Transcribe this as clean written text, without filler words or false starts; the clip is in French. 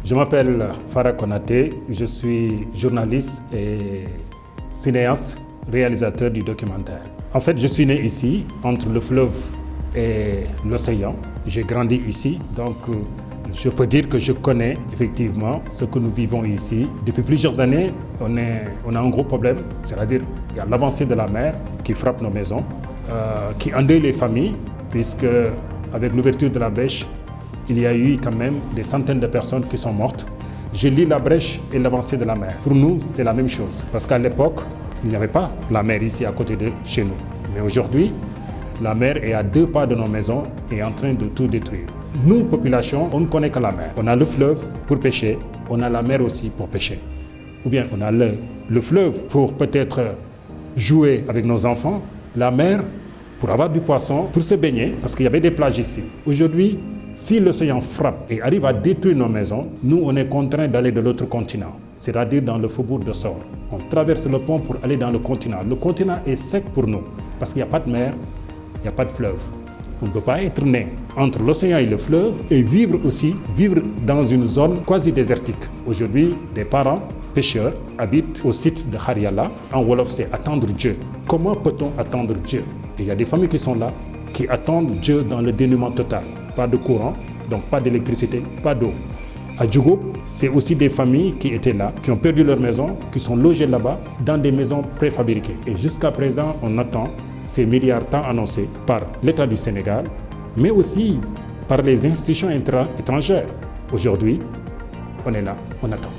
Je m'appelle Farah Konaté, je suis journaliste et cinéaste, réalisateur du documentaire. En fait, je suis né ici, entre le fleuve et l'océan. J'ai grandi ici, donc je peux dire que je connais effectivement ce que nous vivons ici. Depuis plusieurs années, on a un gros problème, c'est-à-dire il y a l'avancée de la mer qui frappe nos maisons, qui endeuille les familles, puisque avec l'ouverture de la brèche, il y a eu quand même des centaines de personnes qui sont mortes. Je lis la brèche et l'avancée de la mer. Pour nous, c'est la même chose, parce qu'à l'époque, il n'y avait pas la mer ici à côté de chez nous. Mais aujourd'hui, la mer est à 2 pas de nos maisons et est en train de tout détruire. Nous, population, on ne connaît que la mer. On a le fleuve pour pêcher, on a la mer aussi pour pêcher. Ou bien on a le fleuve pour peut-être jouer avec nos enfants, la mer pour avoir du poisson, pour se baigner, parce qu'il y avait des plages ici. Aujourd'hui, si l'océan frappe et arrive à détruire nos maisons, nous, on est contraints d'aller de l'autre continent, c'est-à-dire dans le faubourg de Sor. On traverse le pont pour aller dans le continent. Le continent est sec pour nous, parce qu'il n'y a pas de mer, il n'y a pas de fleuve. On ne peut pas être né entre l'océan et le fleuve et vivre dans une zone quasi désertique. Aujourd'hui, des parents pêcheurs habitent au site de Hariala. En Wolof, c'est attendre Dieu. Comment peut-on attendre Dieu? Et il y a des familles qui sont là, qui attendent Dieu dans le dénuement total. Pas de courant, donc pas d'électricité, pas d'eau. À Djougou, c'est aussi des familles qui étaient là, qui ont perdu leur maison, qui sont logées là-bas, dans des maisons préfabriquées. Et jusqu'à présent, on attend ces milliards tant annoncés par l'État du Sénégal, mais aussi par les institutions étrangères. Aujourd'hui, on est là, on attend.